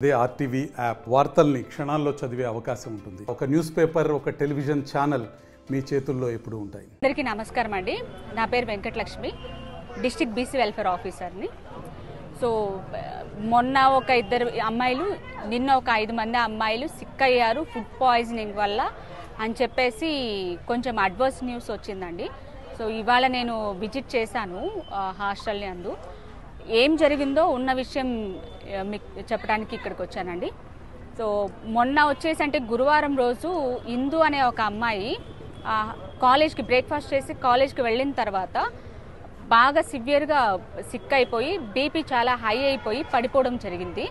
అదే RTV app వార్తల్ని క్షణాల్లో చదివే అవకాశం ఉంటుంది. ఒక న్యూస్ పేపర్, ఒక టెలివిజన్ ఛానల్ మీ చేతుల్లో ఎప్పుడూ ఉంటాయి. అందరికీ నమస్కారం అండి. నా పేరు వెంకటలక్ష్మి, డిస్ట్రిక్ట్ బీసీ వెల్ఫేర్ ఆఫీసర్ని. సో మొన్న ఒక ఇద్దరు అమ్మాయిలు, నిన్న ఒక 5 మంది అమ్మాయిలు సిక్ అయ్యారు ఫుడ్ పాయిజనింగ్ వల్ల అని చెప్పేసి కొంచెం అడ్వర్స్ న్యూస్ వచ్చిందండి. సో ఇవాళ నేను విజిట్ చేశాను హాస్టల్ని. ఏం జరిగిందో ఉన్న విషయం మీకు చెప్పడానికి ఇక్కడికి వచ్చానండి. సో మొన్న వచ్చేసి అంటే గురువారం రోజు ఇందు అనే ఒక అమ్మాయి కాలేజ్కి బ్రేక్ఫాస్ట్ చేసి కాలేజ్కి వెళ్ళిన తర్వాత బాగా సివియర్గా సిక్ అయిపోయి బీపీ చాలా హై అయిపోయి పడిపోవడం జరిగింది.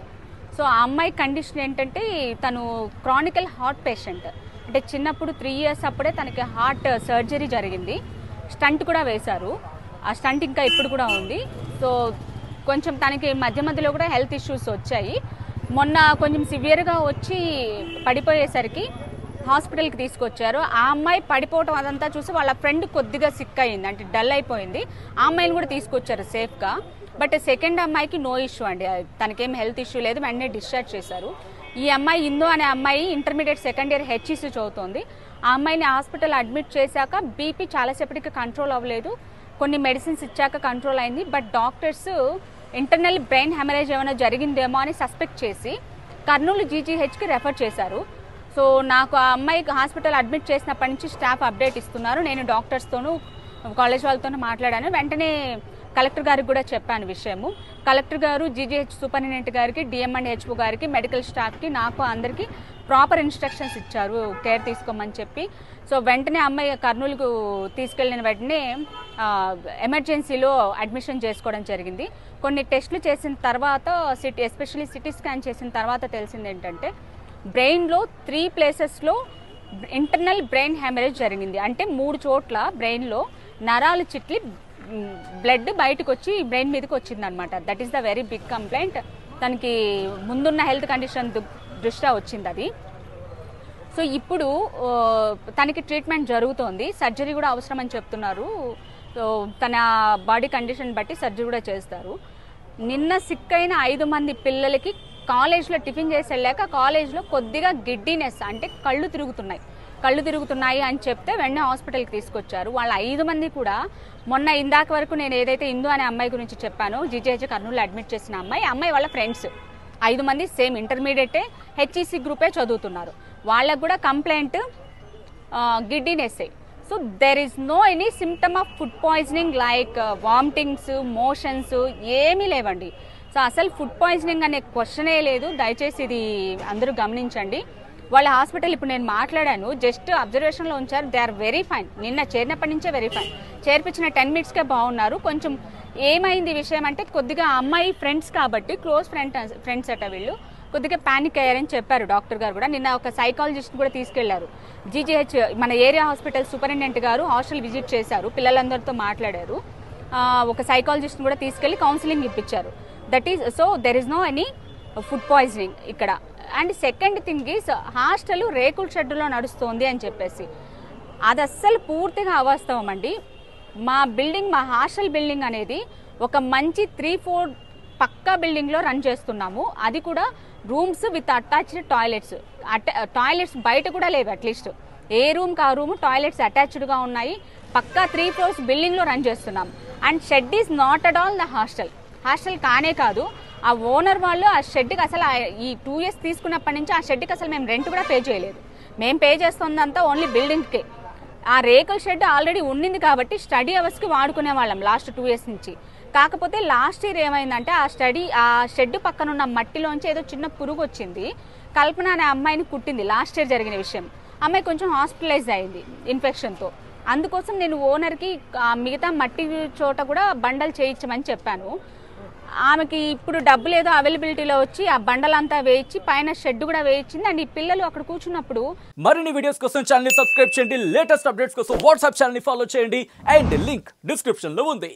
సో ఆ అమ్మాయి కండిషన్ ఏంటంటే తను క్రానికల్ హార్ట్ పేషెంట్. అంటే చిన్నప్పుడు 3 years అప్పుడే తనకి హార్ట్ సర్జరీ జరిగింది. స్టంట్ కూడా వేశారు. ఆ స్టంట్ ఇంకా ఇప్పుడు కూడా ఉంది. సో కొంచెం తనకి మధ్యలో కూడా హెల్త్ ఇష్యూస్ వచ్చాయి. మొన్న కొంచెం సివియర్గా వచ్చి పడిపోయేసరికి హాస్పిటల్కి తీసుకొచ్చారు. ఆ అమ్మాయి పడిపోవటం అదంతా చూసి వాళ్ళ ఫ్రెండ్ కొద్దిగా సిక్ అయ్యింది, అంటే డల్ అయిపోయింది. ఆ అమ్మాయిని కూడా తీసుకొచ్చారు సేఫ్గా. బట్ సెకండ్ అమ్మాయికి నో ఇష్యూ అండి, తనకేం హెల్త్ ఇష్యూ లేదు, వెంటనే డిశ్చార్జ్ చేశారు. ఈ అమ్మాయి ఇందు అనే అమ్మాయి ఇంటర్మీడియట్ సెకండ్ ఇయర్ హెచ్ఈసీ చదువుతోంది. ఆ అమ్మాయిని హాస్పిటల్ అడ్మిట్ చేశాక బీపీ చాలాసేపటికి కంట్రోల్ అవ్వలేదు. కొన్ని మెడిసిన్స్ ఇచ్చాక కంట్రోల్ అయింది. But doctors internal brain haemorrhage ఏమైనా జరిగిందేమో అని సస్పెక్ట్ చేసి కర్నూలు జీజీహెచ్కి రెఫర్ చేశారు. సో నాకు ఆ అమ్మాయికి హాస్పిటల్ అడ్మిట్ చేసినప్పటి నుంచి స్టాఫ్ అప్డేట్ ఇస్తున్నారు. నేను డాక్టర్స్తోనూ కాలేజ్ వాళ్ళతోనూ మాట్లాడాను. వెంటనే కలెక్టర్ గారికి కూడా చెప్పాను విషయము. కలెక్టర్ గారు జీజీహెచ్ సూపరింటెండెంట్ గారికి, డిఎం అండ్ హెచ్ఓ గారికి, మెడికల్ స్టాఫ్కి, నాకు అందరికీ ప్రాపర్ ఇన్స్ట్రక్షన్స్ ఇచ్చారు కేర్ తీసుకోమని చెప్పి. సో వెంటనే అమ్మాయి కర్నూలుకు తీసుకెళ్లిన వెంటనే ఎమర్జెన్సీలో అడ్మిషన్ చేసుకోవడం జరిగింది. కొన్ని టెస్టులు చేసిన తర్వాత ఎస్పెషల్లీ సిటీ స్కాన్ చేసిన తర్వాత తెలిసింది ఏంటంటే బ్రెయిన్లో 3 places ఇంటర్నల్ బ్రెయిన్ హెమరేజ్ జరిగింది. అంటే 3 చోట్ల బ్రెయిన్లో నరాలు చిట్లి బ్లడ్ బయటకు వచ్చి బ్రెయిన్ మీదకి వచ్చిందనమాట. That is the very big complaint. తనకి ముందున్న హెల్త్ కండిషన్ దృష్ట్యా వచ్చింది అది. సో ఇప్పుడు తనకి ట్రీట్మెంట్ జరుగుతోంది, సర్జరీ కూడా అవసరం అని చెప్తున్నారు. సో తన బాడీ కండిషన్ బట్టి సర్జరీ కూడా చేస్తారు. నిన్న సిక్ అయిన 5 మంది పిల్లలకి కాలేజ్లో టిఫిన్ చేసి వెళ్ళాక కాలేజ్లో కొద్దిగా గిడ్డినెస్, అంటే కళ్ళు తిరుగుతున్నాయి అని చెప్తే వెంటనే హాస్పిటల్కి తీసుకొచ్చారు. వాళ్ళ 5 మంది కూడా మొన్న ఇందాక వరకు నేను ఏదైతే ఇందు అనే అమ్మాయి గురించి చెప్పానో జీజీహెచ్ కర్నూలు అడ్మిట్ చేసిన అమ్మాయి వాళ్ళ ఫ్రెండ్స్ 5 మంది సేమ్ ఇంటర్మీడియటే హెచ్ఈసీ గ్రూపే చదువుతున్నారు. వాళ్ళకు కూడా complaint giddiness. So there is no any symptom of food poisoning like vomitings, motions ఏమీ లేవండి. సో అసలు ఫుడ్ పాయిజనింగ్ అనే క్వశ్చనే లేదు. దయచేసి ఇది అందరూ గమనించండి. వాళ్ళ హాస్పిటల్ ఇప్పుడు నేను మాట్లాడాను, జస్ట్ అబ్జర్వేషన్లో ఉంచారు. They are very fine. నిన్న చేరినప్పటి నుంచే వెరీ ఫైన్. చేర్పించిన 10 minutesకే బాగున్నారు. కొంచెం ఏమైంది విషయం అంటే కొద్దిగా అమ్మాయి ఫ్రెండ్స్ కాబట్టి క్లోజ్ ఫ్రెండ్స్ అట వీళ్ళు, కొద్దిగా ప్యానిక్ అయ్యారని చెప్పారు డాక్టర్ గారు కూడా. నిన్న ఒక సైకాలజిస్ట్ కూడా తీసుకెళ్లారు. జీజీహెచ్ మన ఏరియా హాస్పిటల్ సూపరింటెండెంట్ గారు హాస్టల్ విజిట్ చేశారు, పిల్లలందరితో మాట్లాడారు. ఒక సైకాలజిస్ట్ కూడా తీసుకెళ్లి కౌన్సిలింగ్ ఇప్పించారు. That is so there is no any food poisoning ఇక్కడ. And second thing is hostel రేకుల షెడ్డులో నడుస్తోంది అని చెప్పేసి అది అస్సలు పూర్తిగా అవాస్తవం అండి. మా హాస్టల్ బిల్డింగ్ అనేది ఒక మంచి 3-4 పక్కా బిల్డింగ్లో రన్ చేస్తున్నాము. అది కూడా రూమ్స్ విత్ అటాచ్డ్ టాయిలెట్స్ బయట కూడా లేవు. అట్లీస్ట్ ఏ రూమ్కి ఆ రూమ్ టాయిలెట్స్ అటాచ్డ్గా ఉన్నాయి. పక్కా 3 floors బిల్డింగ్లో రన్ చేస్తున్నాం. And shed is not at all the hostel కానే కాదు. ఆ ఓనర్ వాళ్ళు ఆ షెడ్కి అసలు ఈ 2 years తీసుకున్నప్పటి నుంచి ఆ షెడ్కి అసలు మేము రెంట్ కూడా పే చేయలేదు. మేము పే చేస్తుందంతా ఓన్లీ బిల్డింగ్కే. ఆ రేకుల షెడ్ ఆల్రెడీ ఉండింది కాబట్టి స్టడీ అవర్స్కి వాడుకునే వాళ్ళం లాస్ట్ 2 years నుంచి. కాకపోతే లాస్ట్ ఇయర్ ఏమైందంటే ఆ షెడ్ పక్కన ఉన్న మట్టిలోంచి ఏదో చిన్న పురుగు వచ్చింది. కల్పన అనే అమ్మాయిని కుట్టింది. లాస్ట్ ఇయర్ జరిగిన విషయం. అమ్మాయి కొంచెం హాస్పిటలైజ్ అయింది ఇన్ఫెక్షన్తో. అందుకోసం నేను ఓనర్కి మిగతా మట్టి చోట కూడా బండలు చేయించమని చెప్పాను. ఆమెకి ఇప్పుడు డబ్బులు ఏదో అవైలబిలిటీలో వచ్చి ఆ బండలంతా వేయించి పైన షెడ్ కూడా వేయించింది. అండ్ ఈ పిల్లలు అక్కడ కూర్చున్నప్పుడు మరిన్ని వీడియోస్ కోసం ఛానల్ ని సబ్స్క్రైబ్ చేయండి. లేటెస్ట్ అప్డేట్స్ కోసం వాట్సాప్ ఛానల్ ని ఫాలో చేయండి. అండ్ లింక్ డిస్క్రిప్షన్ లో ఉంది.